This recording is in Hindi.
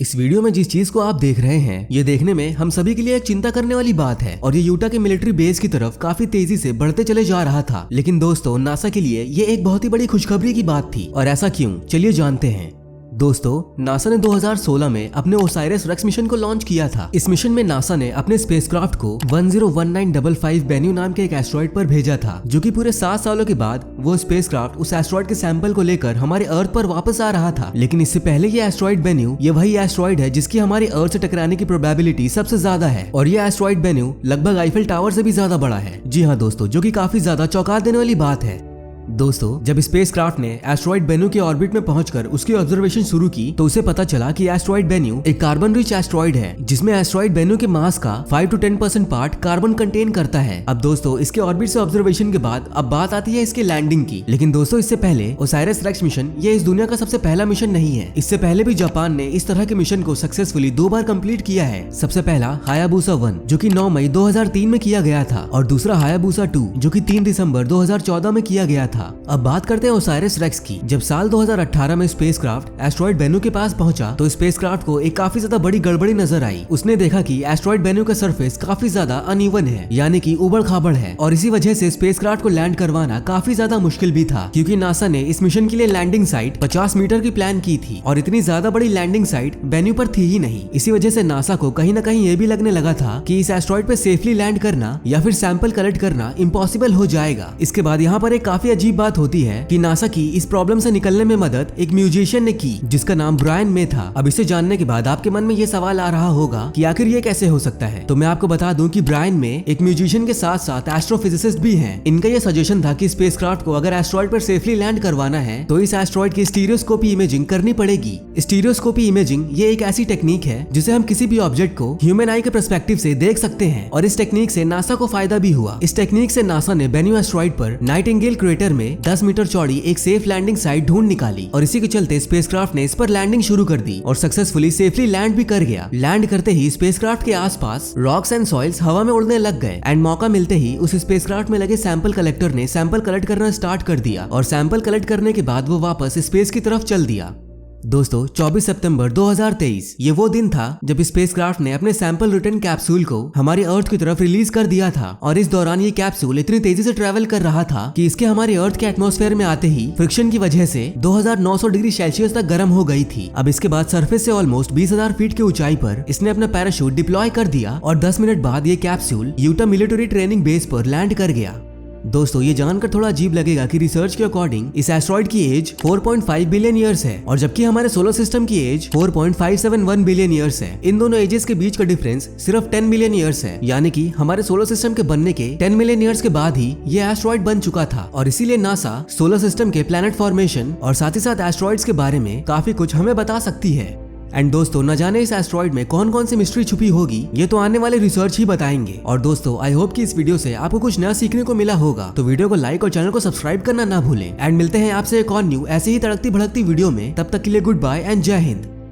इस वीडियो में जिस चीज को आप देख रहे हैं ये देखने में हम सभी के लिए एक चिंता करने वाली बात है और ये यूटा के मिलिट्री बेस की तरफ काफी तेजी से बढ़ते चले जा रहा था। लेकिन दोस्तों नासा के लिए ये एक बहुत ही बड़ी खुशखबरी की बात थी। और ऐसा क्यों, चलिए जानते हैं। दोस्तों नासा ने 2016 में अपने ओसाइरस रेक्स मिशन को लॉन्च किया था। इस मिशन में नासा ने अपने स्पेसक्राफ्ट को 101955 बेन्यू नाम के एक एस्ट्रॉइड पर भेजा था, जो कि पूरे 7 सालों के बाद वो स्पेसक्राफ्ट उस एस्ट्रॉइड के सैंपल को लेकर हमारे अर्थ पर वापस आ रहा था। लेकिन इससे पहले ये एस्ट्रॉइड बेन्यू ये वही एस्ट्रॉइड है जिसकी हमारे अर्थ से टकराने की प्रोबेबिलिटी सबसे ज्यादा है। और ये एस्ट्रॉइड बेन्यू लगभग आईफिल टावर से भी ज्यादा बड़ा है। जी हाँ दोस्तों, जो कि काफी ज्यादा चौंका देने वाली बात है। दोस्तों जब स्पेसक्राफ्ट ने एस्ट्रॉइड बेन्यू के ऑर्बिट में पहुंचकर उसकी ऑब्जर्वेशन शुरू की तो उसे पता चला कि एस्ट्रॉइड बेन्यू एक कार्बन रिच एस्ट्रॉइड है, जिसमें एस्ट्रॉइड बेन्यू के मास का 5 to 10% पार्ट कार्बन कंटेन करता है। अब दोस्तों इसके ऑर्बिट से ऑब्जर्वेशन के बाद अब बात आती है इसके लैंडिंग की। लेकिन दोस्तों इससे पहले ओसाइरस रेक्स मिशन ये इस दुनिया का सबसे पहला मिशन नहीं है। इससे पहले भी जापान ने इस तरह के मिशन को सक्सेसफुली 2 बार कंप्लीट किया है। सबसे पहला हायाबुसा 1 जो कि 9 मई 2003 में किया गया था और दूसरा हायाबुसा 2 जो कि 3 दिसंबर 2014 में किया गया था। अब बात करते हैं ओसाइरस रेक्स की। जब साल 2018 में स्पेसक्राफ्ट एस्ट्रॉइड बेन्यू के पास पहुंचा तो स्पेसक्राफ्ट को एक काफी ज्यादा बड़ी गड़बड़ी नजर आई। उसने देखा कि एस्ट्रॉइड बेन्यू का सरफेस काफी ज्यादा अनइवन है, यानी कि उबड़ खाबड़ है, और इसी वजह से स्पेसक्राफ्ट को लैंड करवाना काफी ज्यादा मुश्किल भी था, क्योंकि नासा ने इस मिशन के लिए लैंडिंग साइट 50 मीटर की प्लान की थी और इतनी ज्यादा बड़ी लैंडिंग साइट बेन्यू पर थी ही नहीं। इसी वजह से नासा को कहीं ना कहीं ये भी लगने लगा था कि इस एस्ट्रॉइड पे सेफली लैंड करना या फिर सैंपल कलेक्ट करना इम्पॉसिबल हो जाएगा। इसके बाद यहाँ पर एक काफी अजीब बात होती है कि नासा की इस प्रॉब्लम से निकलने में मदद एक म्यूजिशियन ने की जिसका नाम ब्रायन मे था। अब इसे जानने के बाद आपके मन में ये सवाल आ रहा होगा कि आखिर ये कैसे हो सकता है। तो मैं आपको बता दूं कि ब्रायन मे एक म्यूजिशियन के साथ साथ एस्ट्रोफिजिसिस्ट भी हैं। इनका ये सजेशन था कि स्पेसक्राफ्ट को अगर एस्ट्रॉइड पर सेफली लैंड करवाना है तो इस एस्ट्रॉइड की स्टीरियोस्कोपी इमेजिंग करनी पड़ेगी। स्टीरियोस्कोपी इमेजिंग ये एक ऐसी टेक्निक है जिसे हम किसी भी ऑब्जेक्ट को ह्यूमन आई के पर्सपेक्टिव से देख सकते हैं और इस टेक्निक से नासा को फायदा भी हुआ। इस टेक्निक से नासा ने बेन्यू एस्ट्रॉइड पर नाइटिंगेल क्रेटर में 10 मीटर चौड़ी एक सेफ लैंडिंग साइट ढूंढ निकाली और इसी के चलते स्पेसक्राफ्ट ने इस पर लैंडिंग शुरू कर दी और सक्सेसफुली सेफली लैंड भी कर गया। लैंड करते ही स्पेसक्राफ्ट के आसपास रॉक्स एंड सॉइल्स हवा में उड़ने लग गए एंड मौका मिलते ही उस स्पेसक्राफ्ट में लगे सैंपल कलेक्टर ने सैंपल कलेक्ट करना स्टार्ट कर दिया और सैंपल कलेक्ट करने के बाद वो वापस स्पेस की तरफ चल दिया। दोस्तों 24 सितंबर 2023 ये वो दिन था जब स्पेसक्राफ्ट ने अपने सैंपल रिटर्न कैप्सूल को हमारे अर्थ की तरफ रिलीज कर दिया था और इस दौरान ये कैप्सूल इतनी तेजी से ट्रैवल कर रहा था कि इसके हमारे अर्थ के एटमॉस्फेयर में आते ही फ्रिक्शन की वजह से 2900 डिग्री सेल्सियस तक गर्म हो गई थी। अब इसके बाद सरफेस से ऑलमोस्ट 20,000 फीट की ऊंचाई पर इसने अपना पैराशूट डिप्लॉय कर दिया और 10 मिनट बाद ये capsule Utah military training base पर लैंड कर गया। दोस्तों ये जानकर थोड़ा अजीब लगेगा कि रिसर्च के अकॉर्डिंग इस एस्ट्रॉइड की एज 4.5 बिलियन ईयर्स है और जबकि हमारे सोलर सिस्टम की एज 4.571 बिलियन ईयर्स है। इन दोनों एजेस के बीच का डिफरेंस सिर्फ 10 मिलियन ईयर्स है, यानी कि हमारे सोलर सिस्टम के बनने के 10 मिलियन ईयर्स के बाद ही ये एस्ट्रॉइड बन चुका था। और इसीलिए नासा सोलर सिस्टम के प्लैनेट फॉर्मेशन और साथ ही साथ एस्ट्रॉइड्स के बारे में काफी कुछ हमें बता सकती है। एंड दोस्तों न जाने इस एस्ट्रॉइड में कौन कौन सी मिस्ट्री छुपी होगी, ये तो आने वाले रिसर्च ही बताएंगे। और दोस्तों आई होप कि इस वीडियो से आपको कुछ नया सीखने को मिला होगा। तो वीडियो को लाइक और चैनल को सब्सक्राइब करना ना भूलें। एंड मिलते हैं आपसे एक और न्यू ऐसे ही तड़कती भड़कती वीडियो में। तब तक के लिए गुड बाय एंड जय हिंद।